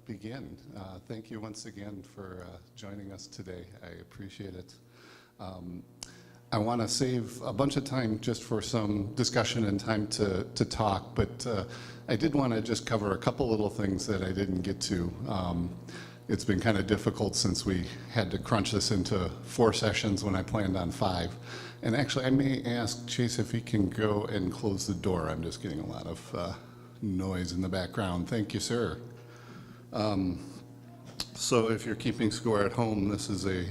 Begin. Thank you once again for joining us today. I appreciate it. Um, I want to save a bunch of time just for some discussion and time to talk, but I did want to just cover a couple little things that I didn't get to. It's been kind of difficult since we had to crunch this into 4 sessions when I planned on 5. And actually, I may ask Chase if he can go and close the door. I'm just getting a lot of noise in the background. Thank you, sir. So if you're keeping score at home, this is a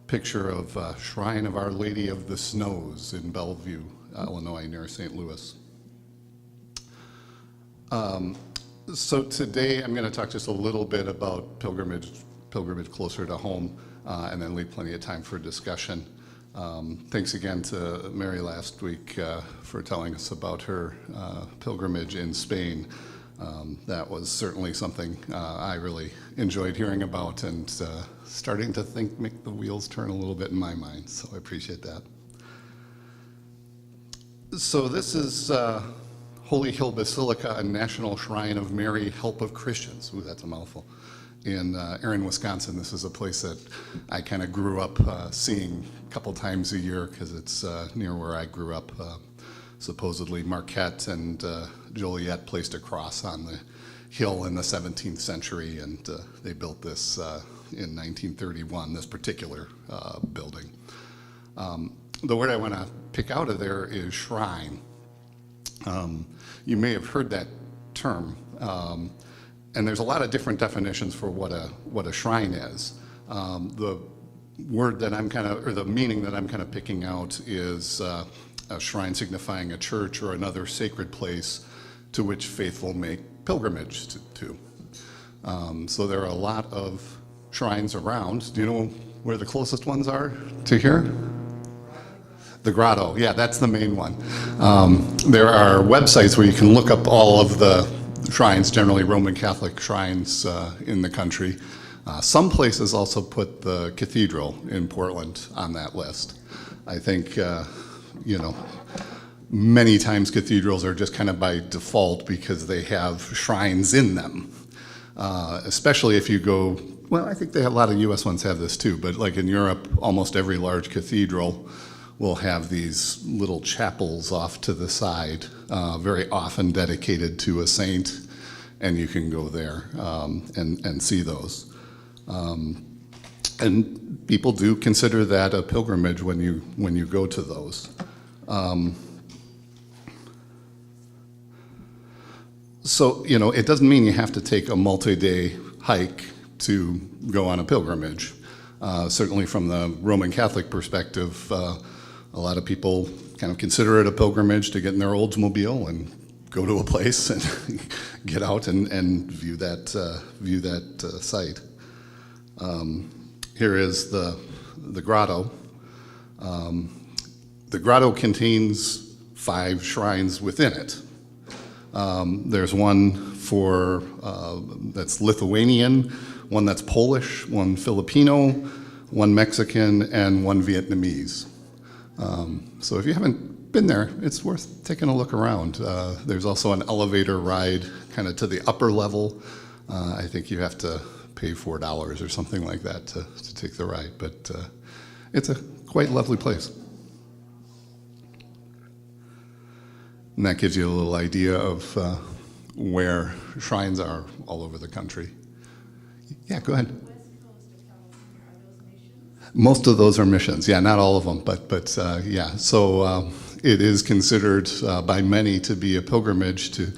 picture of Shrine of Our Lady of the Snows in Bellevue, Illinois, near St. Louis. So today I'm going to talk just a little bit about pilgrimage closer to home, and then leave plenty of time for discussion. Thanks again to Mary last week for telling us about her pilgrimage in Spain. That was certainly something I really enjoyed hearing about and starting to make the wheels turn a little bit in my mind, so I appreciate that. So this is Holy Hill Basilica, a National Shrine of Mary, Help of Christians. Ooh, that's a mouthful. In Erin, Wisconsin. This is a place that I kind of grew up seeing a couple times a year because it's near where I grew up. Supposedly Marquette and Joliet placed a cross on the hill in the 17th century, and they built this in 1931, this particular building. The word I want to pick out of there is shrine. You may have heard that term, and there's a lot of different definitions for what a shrine is. The word that the meaning that I'm kind of picking out is a shrine signifying a church or another sacred place to which faithful make pilgrimage to. So there are a lot of shrines around. Do you know where the closest ones are to here? The grotto, yeah, that's the main one. There are websites where you can look up all of the shrines, generally Roman Catholic shrines in the country. Some places also put the cathedral in Portland on that list. I think many times cathedrals are just kind of by default because they have shrines in them. Especially if you go, well, I think a lot of US ones have this too, but like in Europe, almost every large cathedral will have these little chapels off to the side, very often dedicated to a saint, and you can go there and see those. And people do consider that a pilgrimage when you go to those. So, it doesn't mean you have to take a multi-day hike to go on a pilgrimage. Certainly from the Roman Catholic perspective, a lot of people kind of consider it a pilgrimage to get in their Oldsmobile and go to a place and get out and view that site. Here is the grotto. The grotto contains 5 shrines within it. There's one that's Lithuanian, one that's Polish, one Filipino, one Mexican, and one Vietnamese. So if you haven't been there, it's worth taking a look around. There's also an elevator ride kind of to the upper level. I think you have to pay $4 or something like that to take the ride, but it's a quite lovely place. And that gives you a little idea of where shrines are all over the country. Yeah, go ahead. Most of those are missions. Yeah, not all of them, but yeah. So it is considered by many to be a pilgrimage to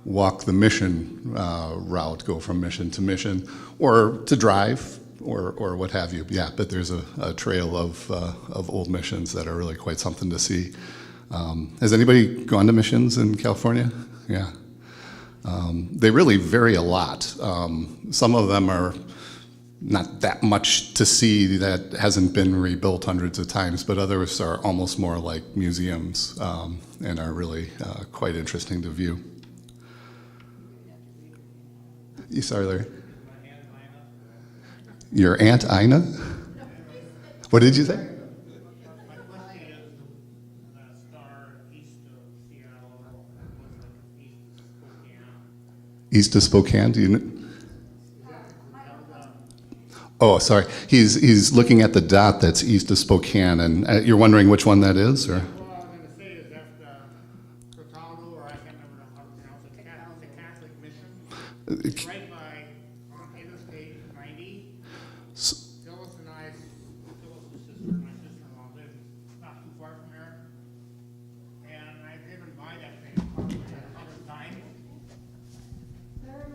walk the mission route, go from mission to mission, or to drive, or what have you. Yeah, but there's a trail of old missions that are really quite something to see. Has anybody gone to missions in California? Yeah. They really vary a lot. Some of them are not that much to see that hasn't been rebuilt hundreds of times, but others are almost more like museums and are really quite interesting to view. You sorry, Larry? Your Aunt Ina? What did you say? East of Spokane, do you know? Oh, sorry. He's looking at the dot that's east of Spokane, and you're wondering which one that is, or? Well, I was going to say is that Cataldo, or I can't remember how to pronounce it, the Catholic mission. It's right by on Interstate 90. Phyllis and I, Phyllis' sister and my sister-in-law live not too far from there, and I've driven by that thing probably 100 times.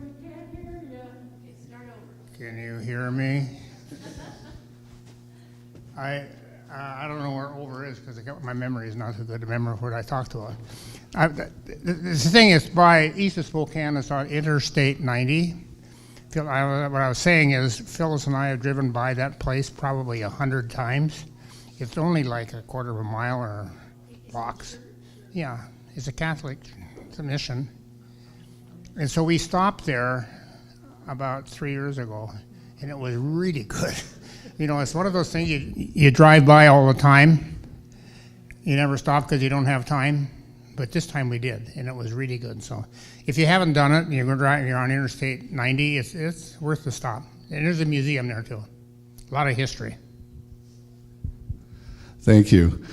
We can't hear you. Okay, start over. Can you hear me? I don't know where over is because my memory is not so good to remember what I talked about. The thing is, by east of Spokane, it's on Interstate 90. What I was saying is, Phyllis and I have driven by that place probably 100 times. It's only like a quarter of a mile or blocks. Yeah, it's a Catholic, it's a mission. And so we stopped there about 3 years ago, and it was really good. You know, it's one of those things you drive by all the time. You never stop because you don't have time. But this time we did, and it was really good. So if you haven't done it, and you're on Interstate 90, it's worth the stop. And there's a museum there, too. A lot of history. Thank you.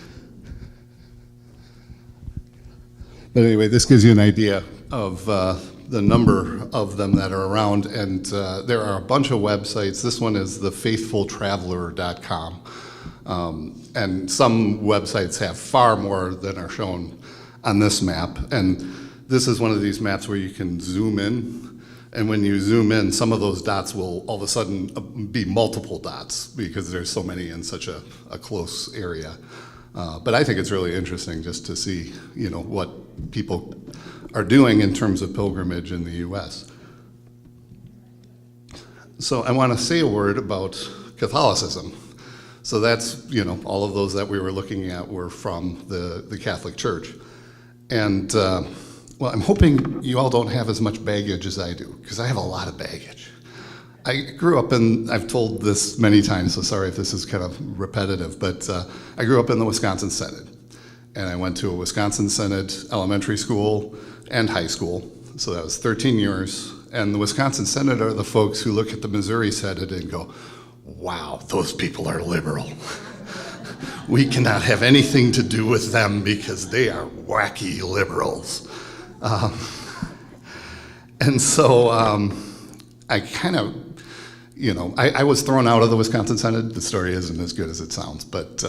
But anyway, this gives you an idea of the number of them that are around, and there are a bunch of websites. This one is thefaithfultraveler.com, and some websites have far more than are shown on this map, and this is one of these maps where you can zoom in, and when you zoom in, some of those dots will all of a sudden be multiple dots because there's so many in such a close area. But I think it's really interesting just to see, you know, what people are doing in terms of pilgrimage in the U.S. So I want to say a word about Catholicism. So that's, you know, all of those that we were looking at were from the Catholic Church. And, well, I'm hoping you all don't have as much baggage as I do, because I have a lot of baggage. I grew up in, I've told this many times, so sorry if this is kind of repetitive, but I grew up in the Wisconsin Synod. And I went to a Wisconsin Synod elementary school and high school, so that was 13 years. And the Wisconsin Synod are the folks who look at the Missouri Synod and go, wow, those people are liberal. We cannot have anything to do with them because they are wacky liberals. And so I kind of, you know, I was thrown out of the Wisconsin Synod. The story isn't as good as it sounds, but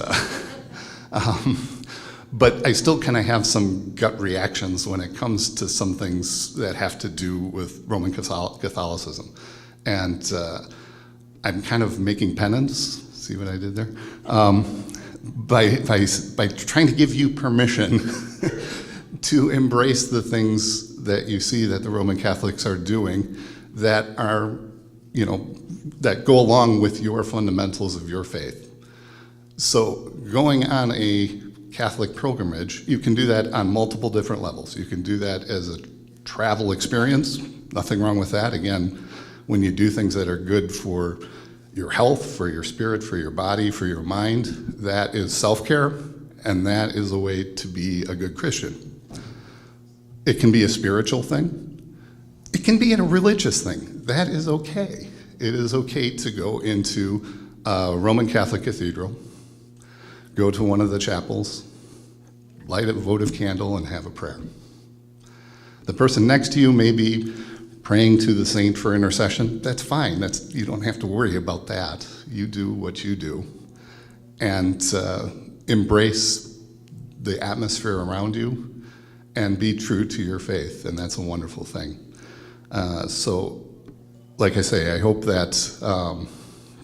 I still kind of have some gut reactions when it comes to some things that have to do with Roman Catholicism. And I'm kind of making penance, see what I did there? By trying to give you permission to embrace the things that you see that the Roman Catholics are doing that are, you know, that go along with your fundamentals of your faith. So going on a Catholic pilgrimage, you can do that on multiple different levels. You can do that as a travel experience, nothing wrong with that. Again, when you do things that are good for your health, for your spirit, for your body, for your mind, that is self-care, and that is a way to be a good Christian. It can be a spiritual thing. It can be a religious thing. That is okay. It is okay to go into a Roman Catholic cathedral, go to one of the chapels, light a votive candle, and have a prayer. The person next to you may be praying to the saint for intercession. That's fine. You don't have to worry about that. You do what you do. And embrace the atmosphere around you and be true to your faith. And that's a wonderful thing. So, like I say, I hope that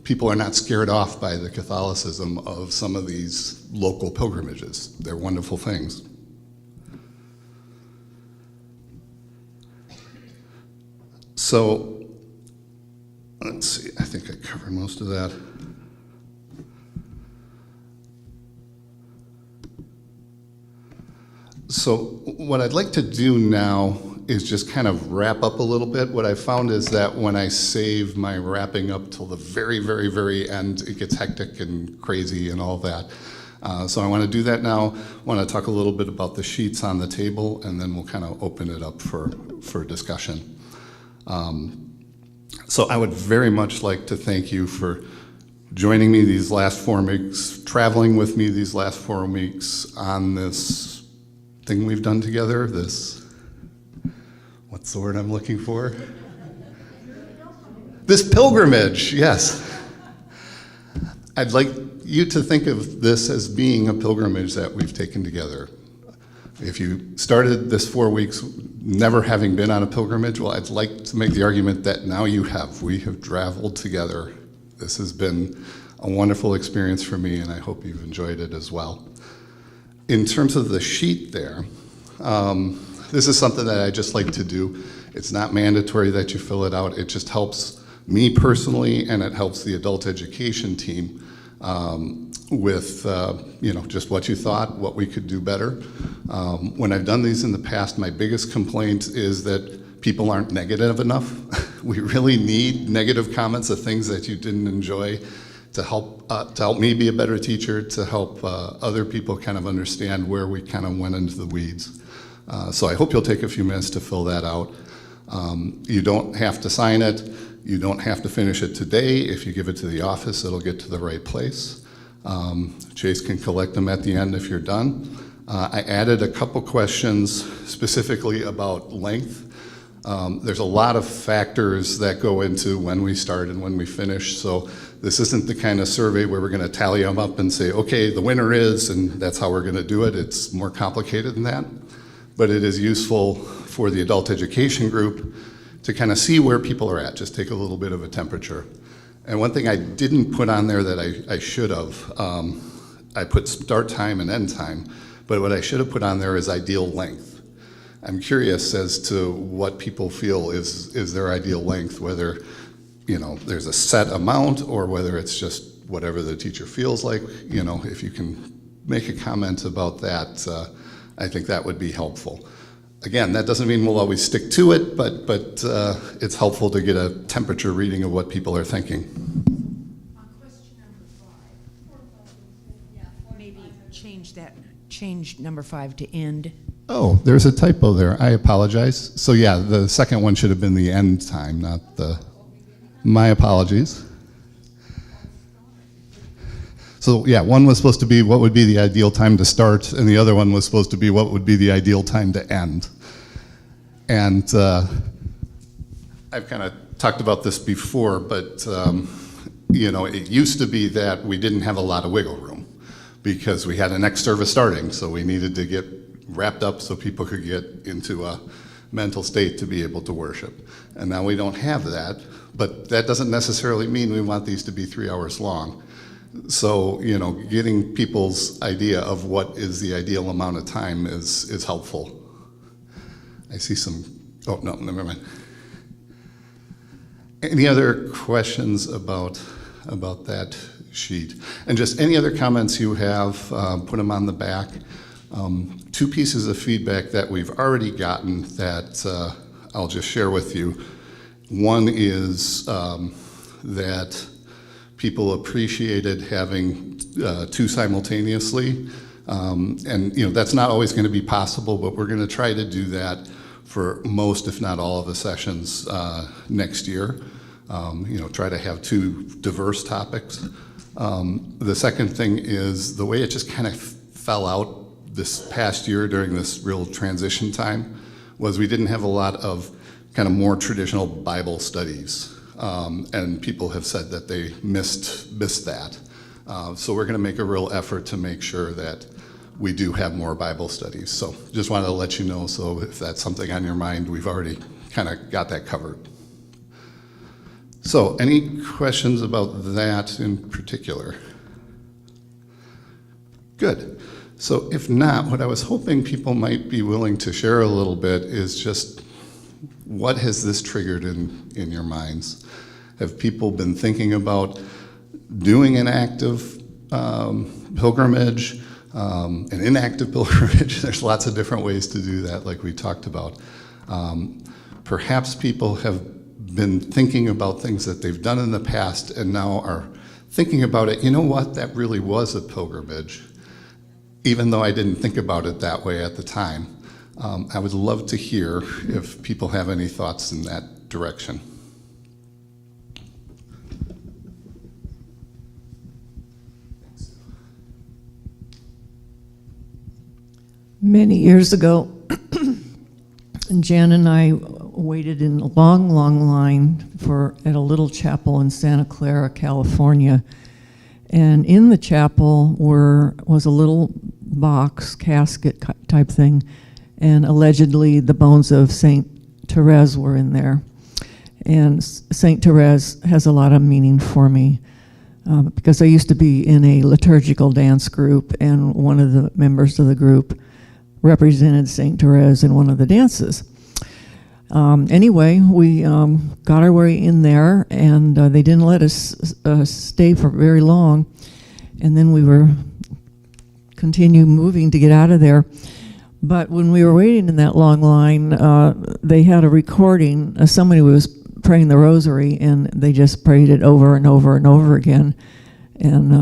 people are not scared off by the Catholicism of some of these local pilgrimages. They're wonderful things. So, let's see, I think I covered most of that. So what I'd like to do now is just kind of wrap up a little bit. What I found is that when I save my wrapping up till the very, very, very end, it gets hectic and crazy and all that. So I want to do that now. I want to talk a little bit about the sheets on the table, and then we'll kind of open it up for discussion. So I would very much like to thank you for joining me these last 4 weeks, traveling with me these last 4 weeks on this thing we've done together, what's the word I'm looking for? This pilgrimage, yes. I'd like you to think of this as being a pilgrimage that we've taken together. If you started this 4 weeks never having been on a pilgrimage, well, I'd like to make the argument that now you have. We have traveled together. This has been a wonderful experience for me, and I hope you've enjoyed it as well. In terms of the sheet there, this is something that I just like to do. It's not mandatory that you fill it out. It just helps me personally, and it helps the adult education team with just what you thought, what we could do better. When I've done these in the past, my biggest complaint is that people aren't negative enough. We really need negative comments of things that you didn't enjoy to help me be a better teacher, to help other people kind of understand where we kind of went into the weeds. So I hope you'll take a few minutes to fill that out. You don't have to sign it. You don't have to finish it today. If you give it to the office, it'll get to the right place. Chase can collect them at the end if you're done. I added a couple questions specifically about length. There's a lot of factors that go into when we start and when we finish, so this isn't the kind of survey where we're going to tally them up and say, okay, the winner is, and that's how we're going to do it. It's more complicated than that, but it is useful for the adult education group to kind of see where people are at, just take a little bit of a temperature. And one thing I didn't put on there that I should have, I put start time and end time, but what I should have put on there is ideal length. I'm curious as to what people feel is their ideal length, whether there's a set amount or whether it's just whatever the teacher feels like. If you can make a comment about that, I think that would be helpful. Again, that doesn't mean we'll always stick to it, but it's helpful to get a temperature reading of what people are thinking. On question number 5, maybe change number 5 to end. Oh, there's a typo there. I apologize. So yeah, the second one should have been the end time, not my apologies. So yeah, one was supposed to be what would be the ideal time to start, and the other one was supposed to be what would be the ideal time to end. And I've kind of talked about this before, but it used to be that we didn't have a lot of wiggle room because we had a next service starting, so we needed to get wrapped up so people could get into a mental state to be able to worship. And now we don't have that, but that doesn't necessarily mean we want these to be 3 hours long. So, getting people's idea of what is the ideal amount of time is helpful. I see some, oh, no, never mind. Any other questions about that sheet? And just any other comments you have, put them on the back. 2 pieces of feedback that we've already gotten that I'll just share with you. One is that people appreciated having 2 simultaneously. And that's not always going to be possible, but we're going to try to do that for most, if not all, of the sessions next year. Try to have 2 diverse topics. The second thing is the way it just kind of fell out this past year during this real transition time was we didn't have a lot of kind of more traditional Bible studies. And people have said that they missed that. So we're going to make a real effort to make sure that we do have more Bible studies. So just wanted to let you know, so if that's something on your mind, we've already kind of got that covered. So any questions about that in particular? Good. So if not, what I was hoping people might be willing to share a little bit is just what has this triggered in your minds? Have people been thinking about doing an active pilgrimage, an inactive pilgrimage? There's lots of different ways to do that, like we talked about. Perhaps people have been thinking about things that they've done in the past and now are thinking about it. You know what? That really was a pilgrimage, even though I didn't think about it that way at the time. I would love to hear if people have any thoughts in that direction. Many years ago, Jan and I waited in a long, long line at a little chapel in Santa Clara, California. And in the chapel was a little box, casket type thing, and allegedly the bones of Saint Therese were in there. And Saint Therese has a lot of meaning for me because I used to be in a liturgical dance group, and one of the members of the group represented Saint Therese in one of the dances. Anyway, we got our way in there, and they didn't let us stay for very long. And then we were continue moving to get out of there. But when we were waiting in that long line, they had a recording. Somebody was praying the rosary, and they just prayed it over and over and over again. And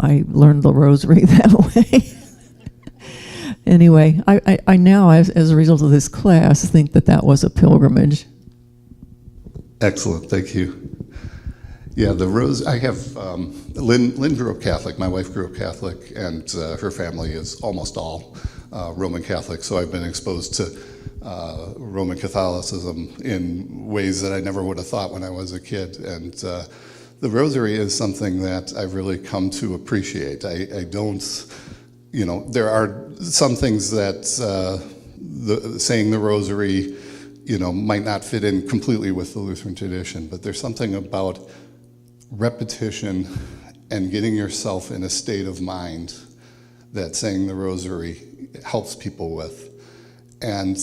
I learned the rosary that way. Anyway, I now, as a result of this class, think that was a pilgrimage. Excellent, thank you. Yeah, I have, Lynn grew up Catholic, my wife grew up Catholic, and her family is almost all Roman Catholic, so I've been exposed to Roman Catholicism in ways that I never would have thought when I was a kid. And the rosary is something that I've really come to appreciate. I don't, there are some things that saying the rosary, might not fit in completely with the Lutheran tradition, but there's something about repetition and getting yourself in a state of mind that saying the rosary helps people with. And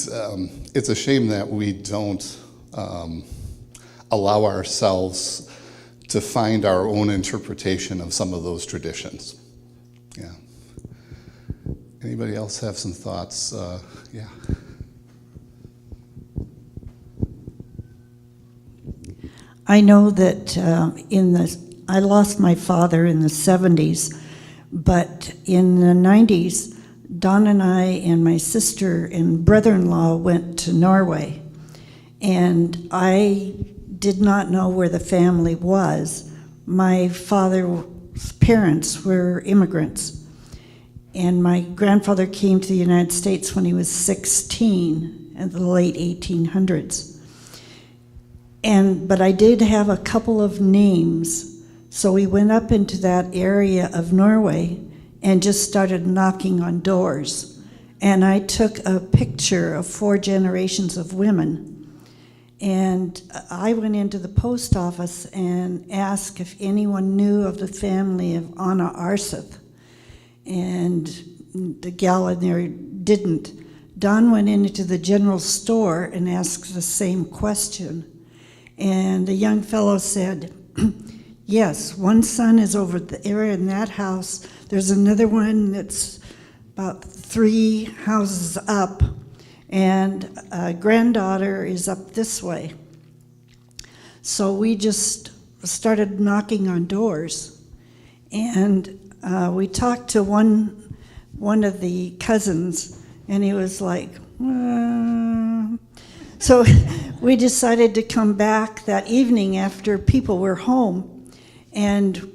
it's a shame that we don't allow ourselves to find our own interpretation of some of those traditions. Yeah. Anybody else have some thoughts? Yeah. I know that I lost my father in the 70s, but in the 90s, Don and I and my sister and brother-in-law went to Norway, and I did not know where the family was. My father's parents were immigrants, and my grandfather came to the United States when he was 16 in the late 1800s. But I did have a couple of names, so we went up into that area of Norway and just started knocking on doors. And I took a picture of 4 generations of women. And I went into the post office and asked if anyone knew of the family of Anna Arseth. And the gal in there didn't. Don went into the general store and asked the same question. And the young fellow said, yes, one son is over there in that house. There's another one that's about 3 houses up, and a granddaughter is up this way. So we just started knocking on doors. And we talked to one of the cousins, and he was like, So we decided to come back that evening after people were home, and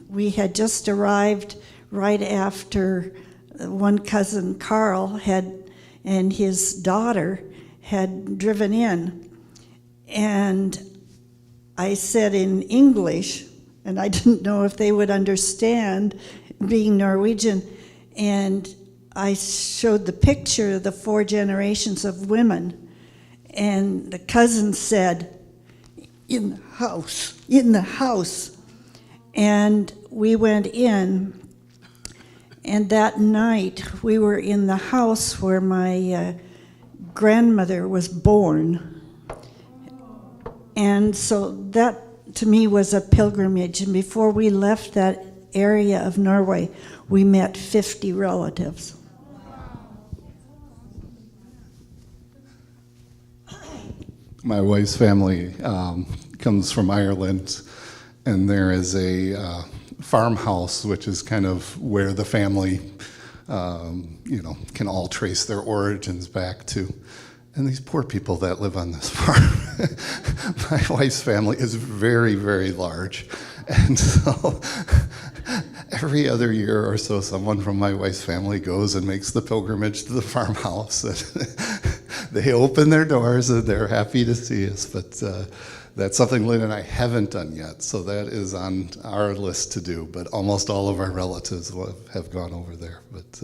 we had just arrived right after one cousin, Carl, and his daughter had driven in. And I said in English, and I didn't know if they would understand being Norwegian, and I showed the picture of the 4 generations of women. And the cousin said, in the house. And we went in, and that night we were in the house where my grandmother was born. And so that, to me, was a pilgrimage. And before we left that area of Norway, we met 50 relatives. My wife's family comes from Ireland, and there is a farmhouse, which is kind of where the family, can all trace their origins back to. And these poor people that live on this farm, my wife's family is very, very large. And so every other year or so, someone from my wife's family goes and makes the pilgrimage to the farmhouse. They open their doors and they're happy to see us, but that's something Lynn and I haven't done yet, so that is on our list to do, but almost all of our relatives have gone over there. But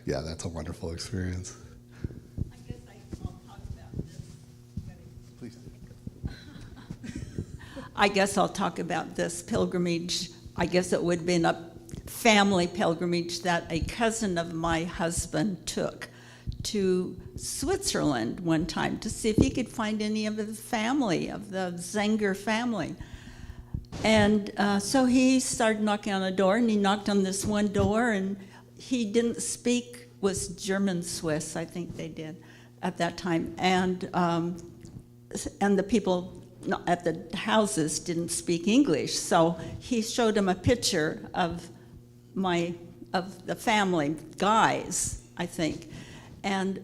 yeah, that's a wonderful experience. I guess I'll talk about this. Please. I guess I'll talk about this pilgrimage. I guess it would have been a family pilgrimage that a cousin of my husband took to Switzerland one time to see if he could find any of the family, of the Zenger family. And so he started knocking on a door, and he knocked on this one door, and he didn't speak, was German Swiss, I think they did at that time. And the people at the houses didn't speak English. So he showed him a picture of the family, guys, I think. And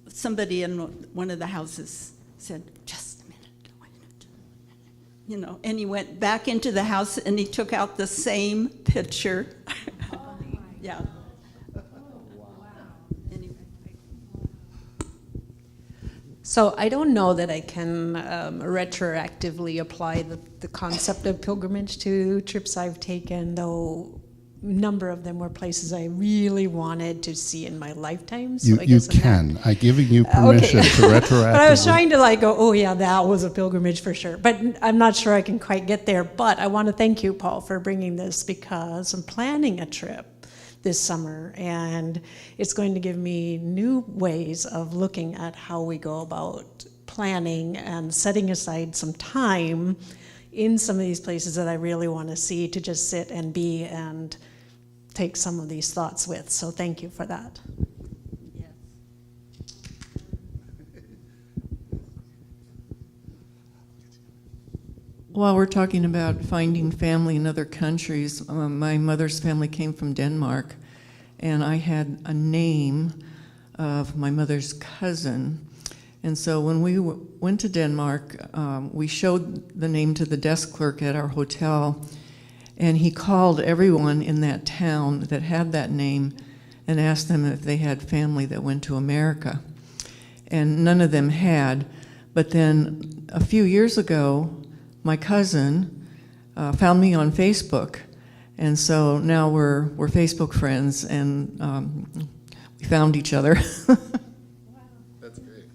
somebody in one of the houses said, "Just a minute, and he went back into the house and he took out the same picture. Yeah. Anyway. So I don't know that I can retroactively apply the concept of pilgrimage to trips I've taken, though a number of them were places I really wanted to see in my lifetime. So I You guess can. I'm giving you permission to retroactively. But I was trying to go, oh yeah, that was a pilgrimage for sure. But I'm not sure I can quite get there. But I want to thank you, Paul, for bringing this, because I'm planning a trip this summer, and it's going to give me new ways of looking at how we go about planning and setting aside some time in some of these places that I really want to see, to just sit and be and take some of these thoughts with. So thank you for that. Yes. While we're talking about finding family in other countries, my mother's family came from Denmark, and I had a name of my mother's cousin. And so when we went to Denmark, we showed the name to the desk clerk at our hotel, and he called everyone in that town that had that name and asked them if they had family that went to America. And none of them had. But then a few years ago, my cousin found me on Facebook. And so now we're Facebook friends, and we found each other. That's great.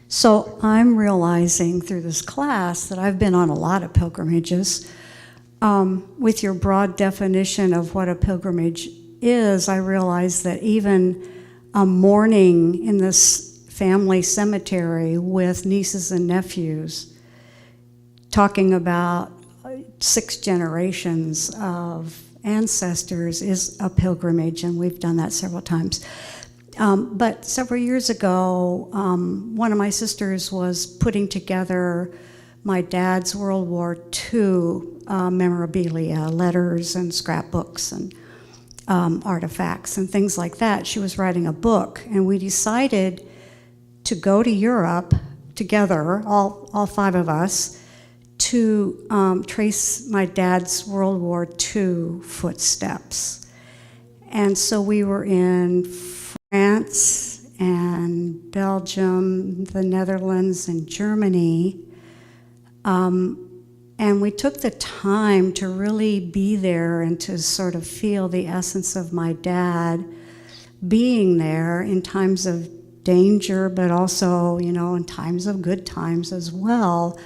So I'm realizing through this class that I've been on a lot of pilgrimages. With your broad definition of what a pilgrimage is, I realize that even a mourning in this family cemetery with nieces and nephews, talking about 6 generations of ancestors, is a pilgrimage, and we've done that several times. But several years ago, one of my sisters was putting together my dad's World War II memorabilia, letters and scrapbooks and artifacts and things like that. She was writing a book, and we decided to go to Europe together, all 5 of us, to trace my dad's World War II footsteps. And so we were in France and Belgium, the Netherlands, and Germany. And we took the time to really be there and to sort of feel the essence of my dad being there in times of danger, but also, in times of good times as well.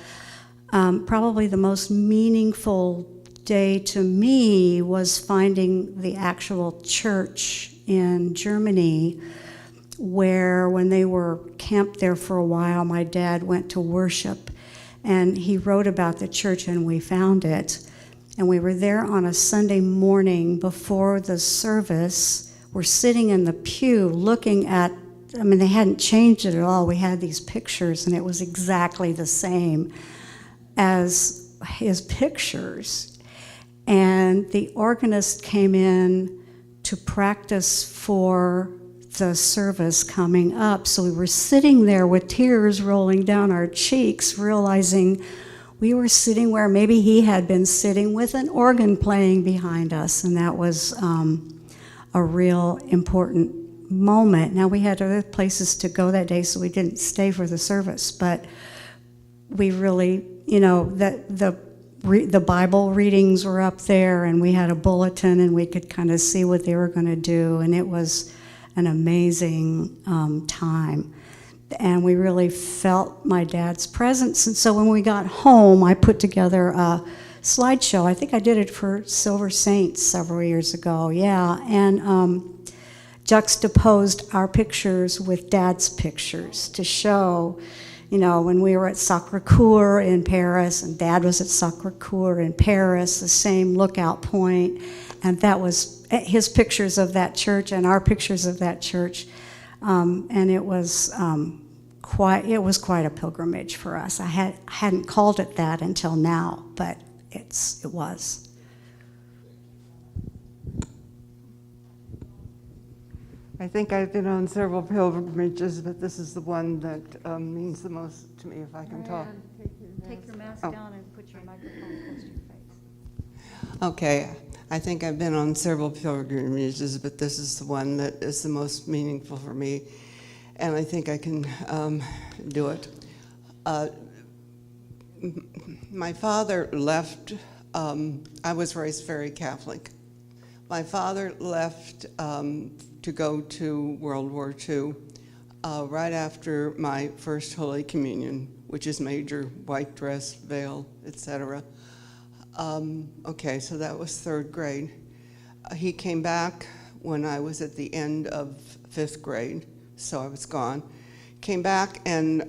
Probably the most meaningful day to me was finding the actual church in Germany, where when they were camped there for a while, my dad went to worship, and he wrote about the church, and we found it. And we were there on a Sunday morning before the service. We're sitting in the pew looking at, they hadn't changed it at all. We had these pictures, and it was exactly the same as his pictures. And the organist came in to practice for the service coming up. So we were sitting there with tears rolling down our cheeks, realizing we were sitting where maybe he had been sitting with an organ playing behind us, and that was a real important moment. Now, we had other places to go that day, so we didn't stay for the service, but we really, you know, the Bible readings were up there, and we had a bulletin, and we could kind of see what they were going to do, and it was an amazing time. And we really felt my dad's presence. And so when we got home, I put together a slideshow. I think I did it for Silver Saints several years ago, yeah, and juxtaposed our pictures with Dad's pictures to show, you know, when we were at Sacré-Cœur in Paris, and Dad was at Sacré-Cœur in Paris, the same lookout point, and that was his pictures of that church and our pictures of that church. And it was quite a pilgrimage for us. I hadn't called it that until now, but it was. I think I've been on several pilgrimages, but this is the one that means the most to me, if I can talk. Take your mask down and put your microphone close to your face. Okay, I think I've been on several pilgrimages, but this is the one that is the most meaningful for me, and I think I can do it. My father left, I was raised very Catholic. My father left to go to World War II right after my first Holy Communion, which is major, white dress, veil, etc. Okay, so that was 3rd grade. He came back when I was at the end of 5th grade, so I was gone. Came back and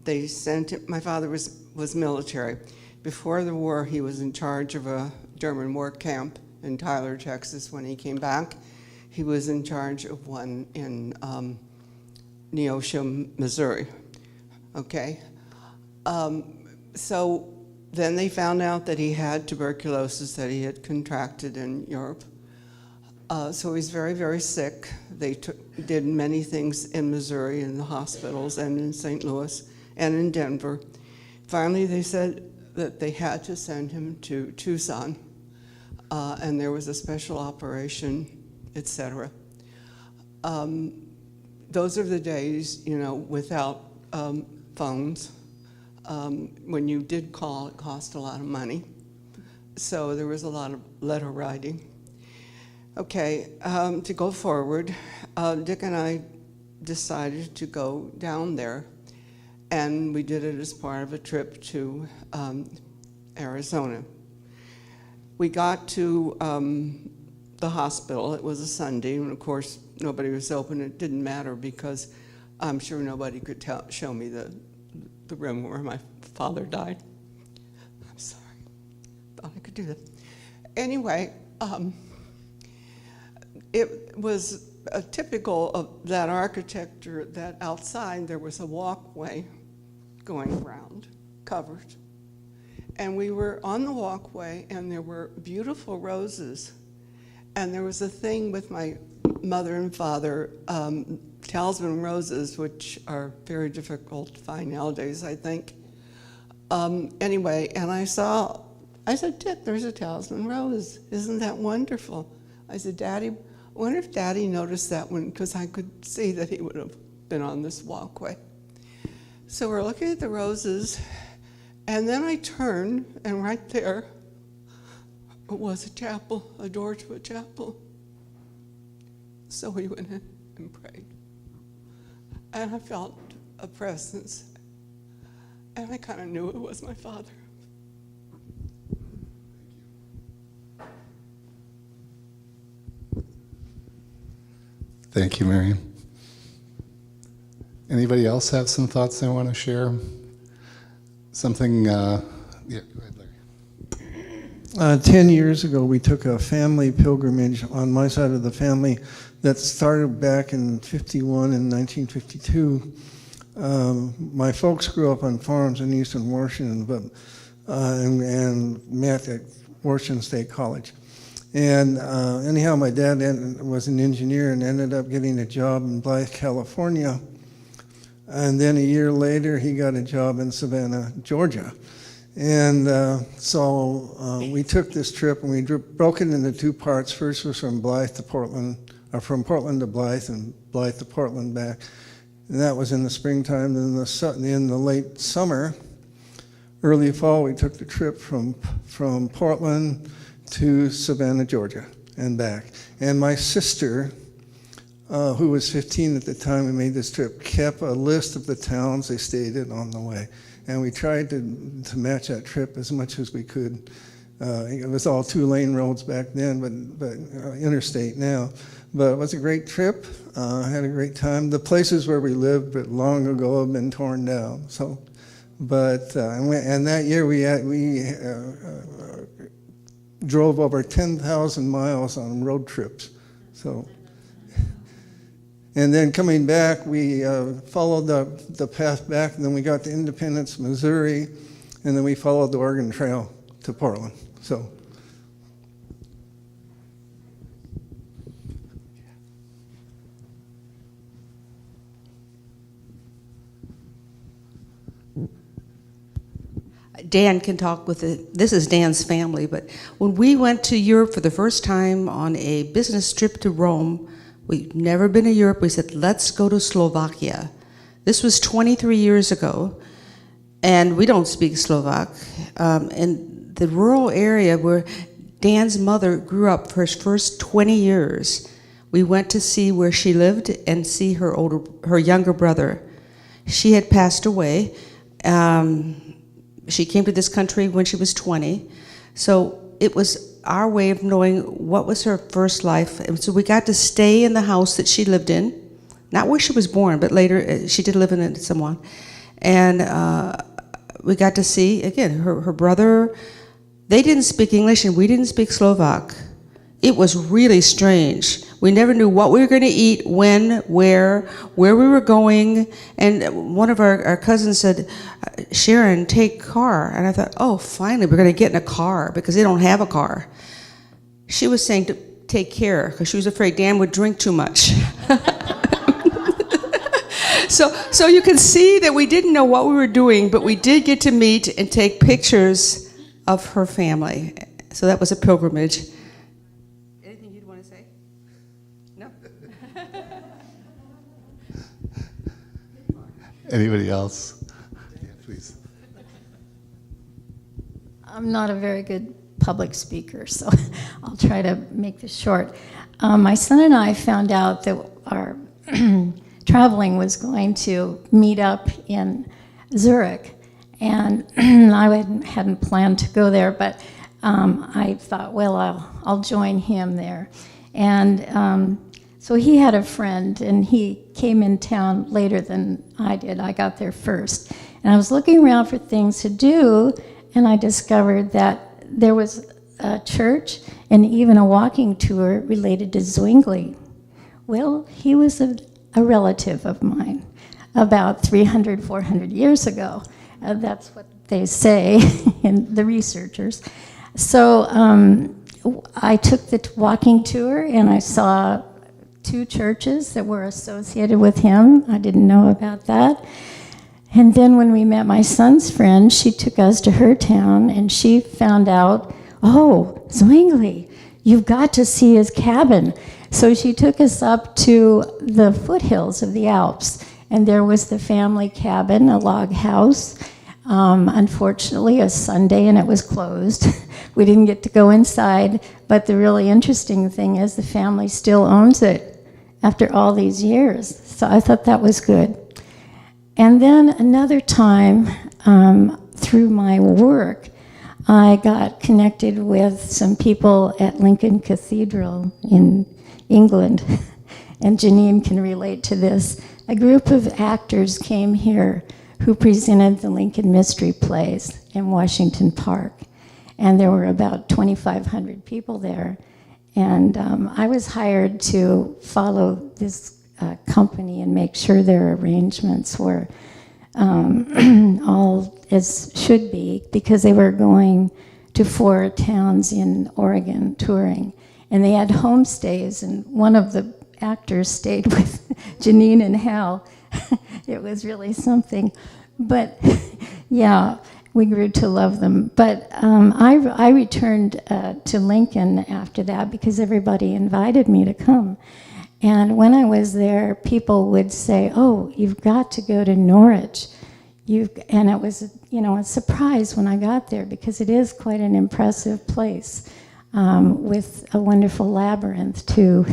they sent him, my father was military. Before the war, he was in charge of a German war camp in Tyler, Texas. When he came back, he was in charge of one in Neosho, Missouri. Okay? So then they found out that he had tuberculosis that he had contracted in Europe. So he was very, very sick. They did many things in Missouri in the hospitals and in St. Louis and in Denver. Finally, they said that they had to send him to Tucson, and there was a special operation, etc. Those are the days, you know, without phones. When you did call, it cost a lot of money. So there was a lot of letter writing. Okay, to go forward, Dick and I decided to go down there, and we did it as part of a trip to Arizona. We got to the hospital. It was a Sunday, and of course, nobody was open. It didn't matter because I'm sure nobody could show me the room where my father died. I'm sorry. Thought I could do that. Anyway, it was typical of that architecture that outside there was a walkway going around, covered. And we were on the walkway, and there were beautiful roses. And there was a thing with my mother and father, talisman roses, which are very difficult to find nowadays, I think. Anyway, and I said, Dick, there's a talisman rose. Isn't that wonderful? I said, Daddy, I wonder if Daddy noticed that one, because I could see that he would have been on this walkway. So we're looking at the roses, and then I turned, and right there was a chapel, a door to a chapel. So we went in and prayed. And I felt a presence, and I kind of knew it was my father. Thank you, Miriam. Anybody else have some thoughts they want to share? Something, yeah, go ahead, Larry. 10 years ago, we took a family pilgrimage on my side of the family that started back in 1951 and 1952. My folks grew up on farms in eastern Washington, and met at Washington State College. And anyhow, my dad was an engineer and ended up getting a job in Blythe, California. And then a year later, he got a job in Savannah, Georgia. And so we took this trip and we broke it into two parts. First was from Blythe to Portland, or from Portland to Blythe, and Blythe to Portland back. And that was in the springtime. Then in the late summer, early fall, we took the trip from Portland to Savannah, Georgia, and back. And my sister, who was 15 at the time we made this trip, kept a list of the towns they stayed in on the way. And we tried to match that trip as much as we could. It was all 2-lane roads back then, but interstate now. But it was a great trip. I had a great time. The places where we lived, but long ago, have been torn down. So, but and that year we drove over 10,000 miles on road trips. So. And then coming back, we followed the path back, and then we got to Independence, Missouri, and then we followed the Oregon Trail to Portland. So. Dan can talk with it. This is Dan's family, but when we went to Europe for the first time on a business trip to Rome, we'd never been to Europe. We said, let's go to Slovakia. This was 23 years ago, and we don't speak Slovak. In the rural area where Dan's mother grew up for his first 20 years, we went to see where she lived and see her younger brother. She had passed away. She came to this country when she was 20. So it was our way of knowing what was her first life. And so we got to stay in the house that she lived in, not where she was born, but later she did live in it someone. And we got to see, again, her brother. They didn't speak English and we didn't speak Slovak. It was really strange. We never knew what we were going to eat, when, where we were going. And one of our cousins said, Sharon, take car. And I thought, oh, finally, we're going to get in a car because they don't have a car. She was saying to take care because she was afraid Dan would drink too much. So you can see that we didn't know what we were doing, but we did get to meet and take pictures of her family. So that was a pilgrimage. Anything you'd want to say? No? Anybody else? Yeah, please. I'm not a very good public speaker, so I'll try to make this short. My son and I found out that our traveling was going to meet up in Zurich, and I hadn't planned to go there, but I thought, well, I'll join him there. And so he had a friend, and he came in town later than I did. I got there first. And I was looking around for things to do, and I discovered that there was a church and even a walking tour related to Zwingli. Well, he was a relative of mine about 300, 400 years ago. That's what they say in the researchers. So I took the walking tour and I saw 2 churches that were associated with him. I didn't know about that. And then when we met my son's friend, she took us to her town and she found out, oh, Zwingli, you've got to see his cabin. So she took us up to the foothills of the Alps, and there was the family cabin, a log house. Unfortunately, a Sunday, and it was closed. We didn't get to go inside, but the really interesting thing is the family still owns it after all these years. So I thought that was good. And then another time, through my work, I got connected with some people at Lincoln Cathedral in England, and Janine can relate to this. A group of actors came here who presented the Lincoln Mystery Plays in Washington Park, and there were about 2,500 people there. And I was hired to follow this company and make sure their arrangements were all as should be, because they were going to 4 towns in Oregon touring. And they had homestays, and one of the actors stayed with Janine and Hal. It was really something. But yeah, we grew to love them. But I returned to Lincoln after that because everybody invited me to come. And when I was there, people would say, "Oh, you've got to go to Norwich." And it was, a surprise when I got there because it is quite an impressive place with a wonderful labyrinth too.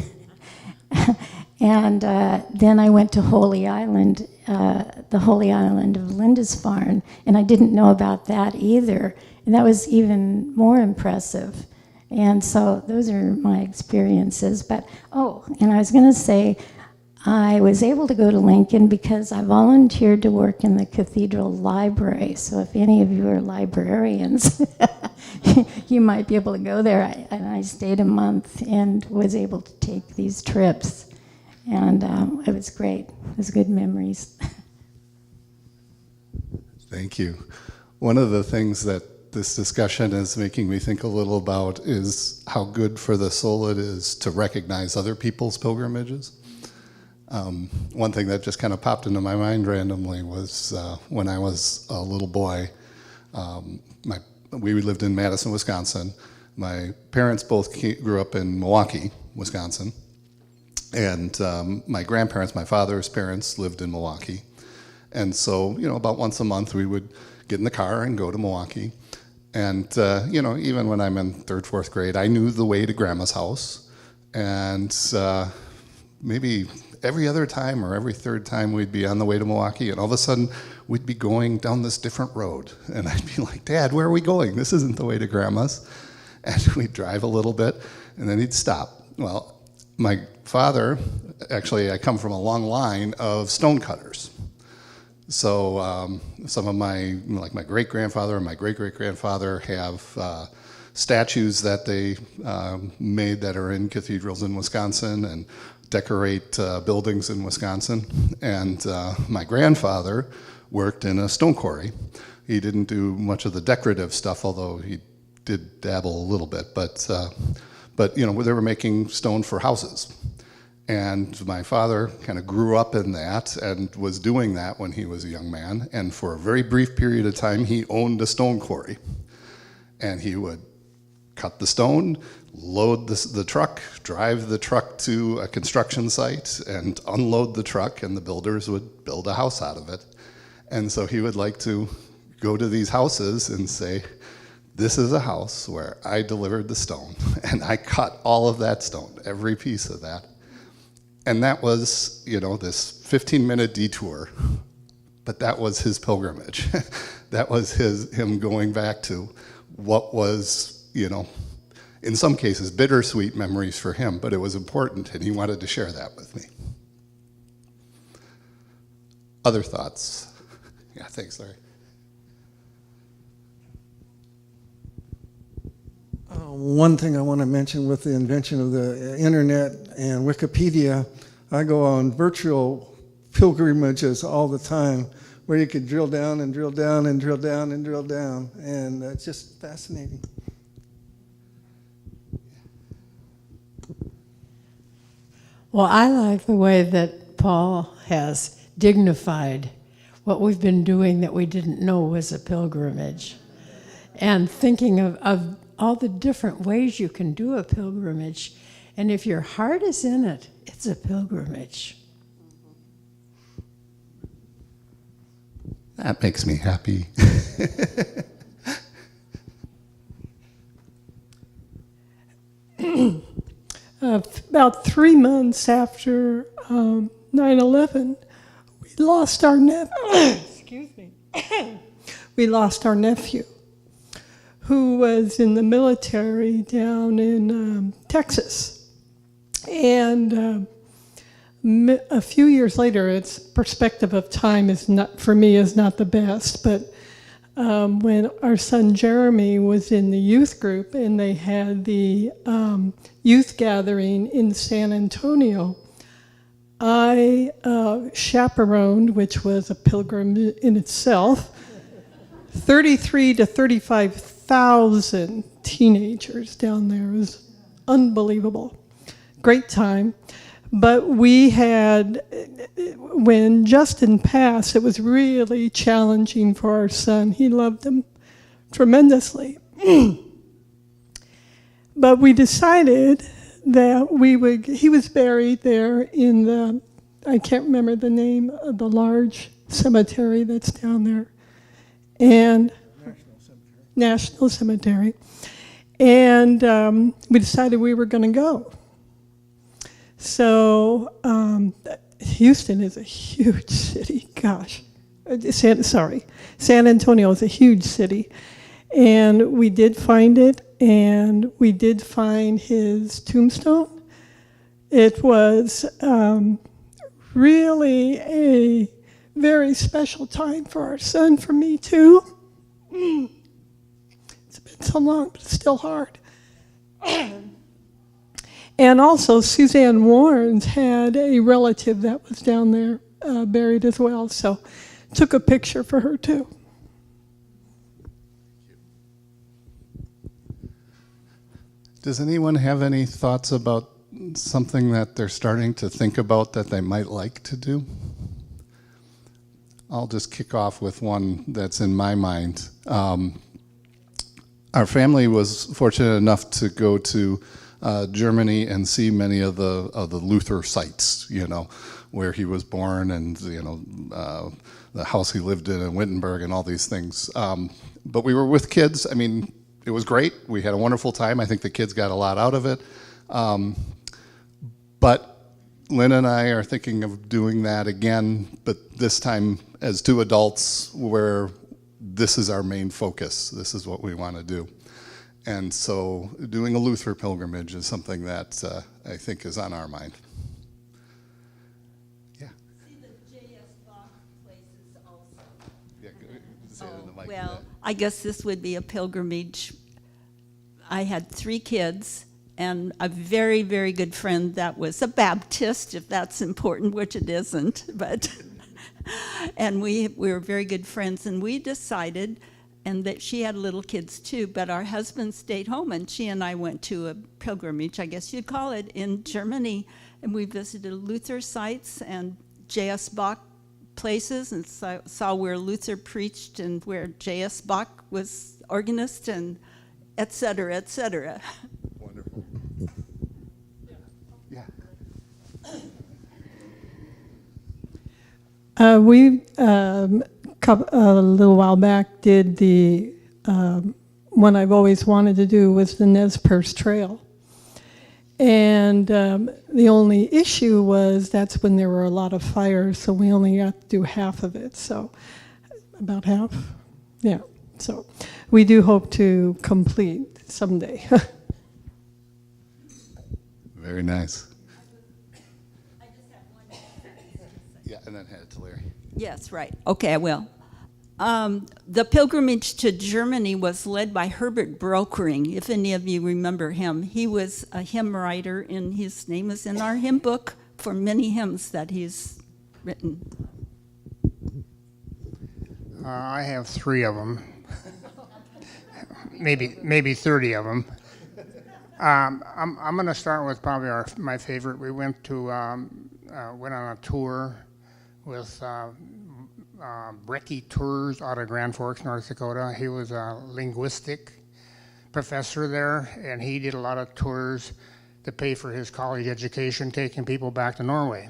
And then I went to Holy Island, the Holy Island of Lindisfarne, and I didn't know about that either. And that was even more impressive. And so those are my experiences. But, and I was going to say, I was able to go to Lincoln because I volunteered to work in the cathedral library. So if any of you are librarians, you might be able to go there. And I stayed a month and was able to take these trips. And it was great. It was good memories. Thank you. One of the things that this discussion is making me think a little about is how good for the soul it is to recognize other people's pilgrimages. One thing that just kind of popped into my mind randomly was when I was a little boy, we lived in Madison, Wisconsin. My parents both grew up in Milwaukee, Wisconsin. And my grandparents, my father's parents, lived in Milwaukee. And so, about once a month we would get in the car and go to Milwaukee. And, even when I'm in third, fourth grade, I knew the way to Grandma's house. And maybe every other time or every third time we'd be on the way to Milwaukee, and all of a sudden we'd be going down this different road. And I'd be like, "Dad, where are we going? This isn't the way to Grandma's." And we'd drive a little bit, and then he'd stop. Well, my father, actually, I come from a long line of stonecutters. So some of my great-grandfather and my great-great-grandfather have statues that they made that are in cathedrals in Wisconsin and decorate buildings in Wisconsin. And my grandfather worked in a stone quarry. He didn't do much of the decorative stuff, although he did dabble a little bit. But they were making stone for houses. And my father kind of grew up in that and was doing that when he was a young man. And for a very brief period of time, he owned a stone quarry. And he would cut the stone, load the truck, drive the truck to a construction site, and unload the truck, and the builders would build a house out of it. And so he would like to go to these houses and say, "This is a house where I delivered the stone, and I cut all of that stone, every piece of that." And that was, this 15-minute detour, but that was his pilgrimage. That was him going back to what was, in some cases, bittersweet memories for him, but it was important, and he wanted to share that with me. Other thoughts? Yeah, thanks, Larry. One thing I want to mention with the invention of the internet and Wikipedia, I go on virtual pilgrimages all the time where you could drill down and drill down and drill down and drill down, and it's just fascinating. Well, I like the way that Paul has dignified what we've been doing that we didn't know was a pilgrimage. And thinking of all the different ways you can do a pilgrimage. And if your heart is in it, it's a pilgrimage. That makes me happy. About 3 months after 9/11, we lost our excuse me. We lost our nephew, who was in the military down in Texas. And a few years later, its perspective of time is not, for me, is not the best, but when our son Jeremy was in the youth group and they had the youth gathering in San Antonio, I chaperoned, which was a pilgrim in itself, 33 to 35,000 teenagers down there. It was unbelievable. Great time. But we had, when Justin passed, it was really challenging for our son. He loved him tremendously. But we decided that he was buried there in the, I can't remember the name of the large cemetery that's down there. And National Cemetery. And we decided we were going to go. So Houston is a huge city, gosh. San Antonio is a huge city. And we did find it, and we did find his tombstone. It was really a very special time for our son, for me too. It's been so long, but it's still hard. And also, Suzanne Warrens had a relative that was down there buried as well, so took a picture for her too. Does anyone have any thoughts about something that they're starting to think about that they might like to do? I'll just kick off with one that's in my mind. Our family was fortunate enough to go to Germany and see many of the Luther sites, you know, where he was born, and you know, the house he lived in Wittenberg and all these things. But we were with kids. I mean, it was great. We had a wonderful time. I think the kids got a lot out of it. But Lynn and I are thinking of doing that again, but this time as two adults, where this is our main focus. This is what we want to do. And so doing a Luther pilgrimage is something that I think is on our mind. Yeah. See the J.S. Bach places also. Yeah, say it in the mic. Well, I guess this would be a pilgrimage. I had 3 kids and a very, very good friend that was a Baptist, if that's important, which it isn't, but and we were very good friends, and we decided, and that she had little kids too, but our husband stayed home, and she and I went to a pilgrimage, I guess you'd call it, in Germany, and we visited Luther sites and J.S. Bach places, and saw where Luther preached and where J.S. Bach was organist, and et cetera, et cetera. Wonderful. Yeah. We, a little while back, did the one I've always wanted to do was the Nez Perce Trail. And the only issue was that's when there were a lot of fires, so we only got to do half of it. So about half, yeah. So we do hope to complete someday. Very nice. Yeah, and then hand it to Larry. Yes, right. Okay, I will. The pilgrimage to Germany was led by Herbert Brokering, if any of you remember him. He was a hymn writer, and his name is in our hymn book for many hymns that he's written. I have 3 of them, maybe 30 of them. I'm going to start with probably my favorite. We went on a tour with Brecky Tours out of Grand Forks, North Dakota. He was a linguistic professor there, and he did a lot of tours to pay for his college education, taking people back to Norway.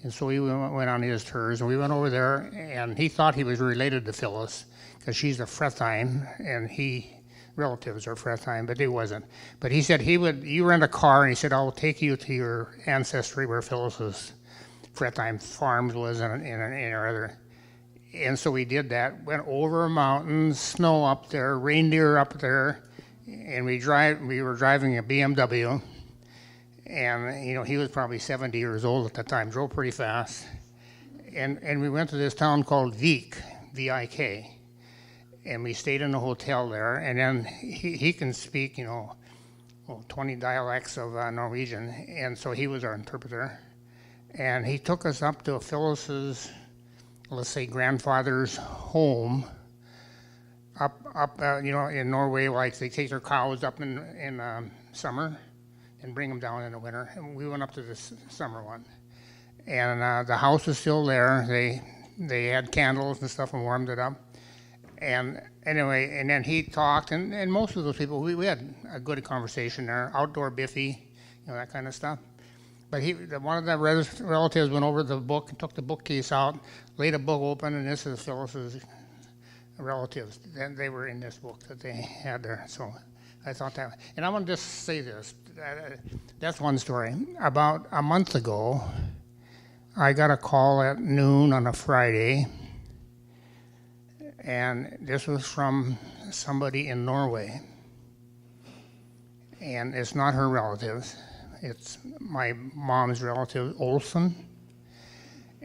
And so we went on his tours, and we went over there, and he thought he was related to Phyllis, because she's a Frethheim, and relatives are Frethheim, but he wasn't. But he said you rent a car, and he said, I'll take you to your ancestry where Phyllis's Frethheim Farms was in or other. And so we did that, went over mountains, snow up there, reindeer up there, and we were driving a BMW, and you know, he was probably 70 years old at the time, drove pretty fast. And we went to this town called Vik, V-I-K, and we stayed in a hotel there, and then he can speak, 20 dialects of Norwegian, and so he was our interpreter. And he took us up to Phyllis's, let's say, grandfather's home, up in Norway, like they take their cows up in summer and bring them down in the winter. And we went up to this summer one. And the house was still there. They had candles and stuff and warmed it up. And anyway, and then he talked, and most of those people, we had a good conversation there, outdoor biffy, that kind of stuff. But one of the relatives went over the book and took the bookcase out, laid a book open, and this is Phyllis's relatives. They were in this book that they had there. So I thought that, and I want to just say this. That's one story. About a month ago, I got a call at noon on a Friday, and this was from somebody in Norway. And it's not her relatives. It's my mom's relative, Olson.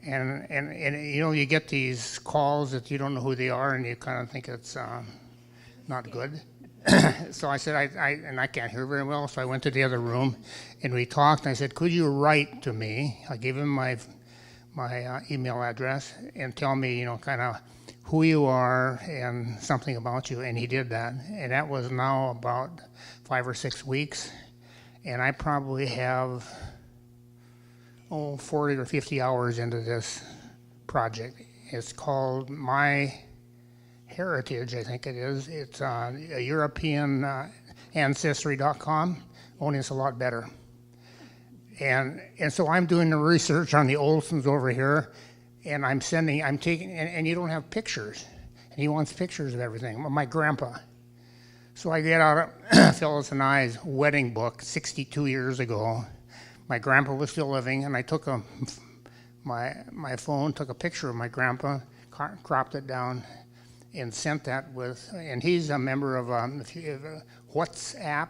And you get these calls that you don't know who they are, and you kind of think it's not good. So I said, I can't hear very well, so I went to the other room, and we talked, and I said, could you write to me? I gave him my email address, and tell me, kind of who you are and something about you, and he did that. And that was now about 5 or 6 weeks, and I probably have 40 or 50 hours into this project. It's called My Heritage, I think it is. It's a European ancestry.com, only it's a lot better. And so I'm doing the research on the Olsons over here, and I'm taking, and you don't have pictures. And he wants pictures of everything, my grandpa. So I get out Phyllis and I's wedding book 62 years ago. My grandpa was still living, and I took my phone, took a picture of my grandpa, cropped it down, and sent that with, and he's a member of WhatsApp,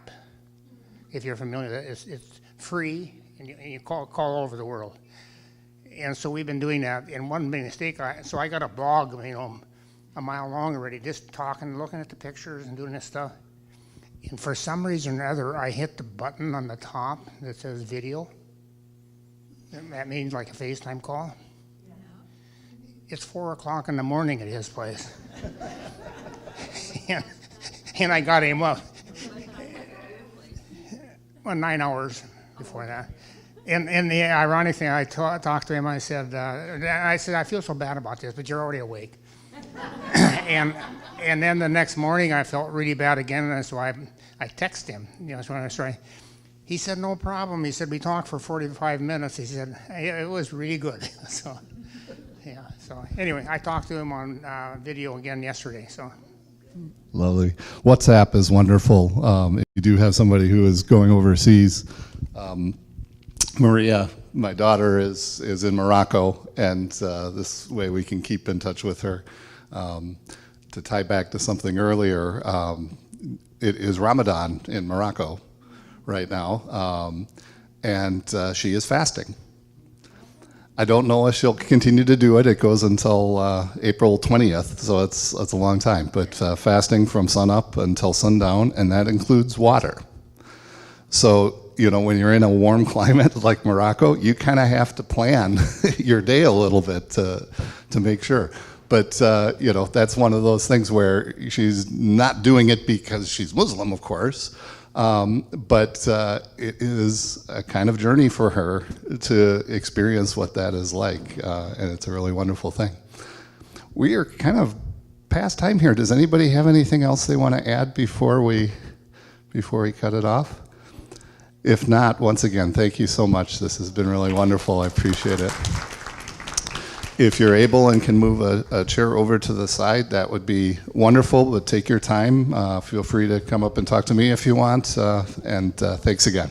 if you're familiar with it. It's free, and you call all over the world. And so we've been doing that. And one mistake, so I got a blog, a mile long already, just talking, looking at the pictures and doing this stuff. And for some reason or other, I hit the button on the top that says video. That means like a FaceTime call. Yeah. It's 4 o'clock in the morning at his place. and I got him up. 9 hours before that. And the ironic thing, I talked to him, I said, I feel so bad about this, but you're already awake. and then the next morning, I felt really bad again, and so I texted him. That's when I started. He said, no problem. He said, we talked for 45 minutes. He said, it was really good. So, yeah. So anyway, I talked to him on video again yesterday. So. Lovely. WhatsApp is wonderful. If you do have somebody who is going overseas, Maria, my daughter, is in Morocco, and this way we can keep in touch with her. To tie back to something earlier, it is Ramadan in Morocco right now, and she is fasting. I don't know if she'll continue to do it. It goes until April 20th, so it's a long time. But fasting from sunup until sundown, and that includes water. So, when you're in a warm climate like Morocco, you kind of have to plan your day a little bit to make sure. But, that's one of those things where she's not doing it because she's Muslim, of course, but it is a kind of journey for her to experience what that is like, and it's a really wonderful thing. We are kind of past time here. Does anybody have anything else they want to add before we cut it off? If not, once again, thank you so much. This has been really wonderful. I appreciate it. If you're able and can move a chair over to the side, that would be wonderful, but take your time. Feel free to come up and talk to me if you want, and thanks again.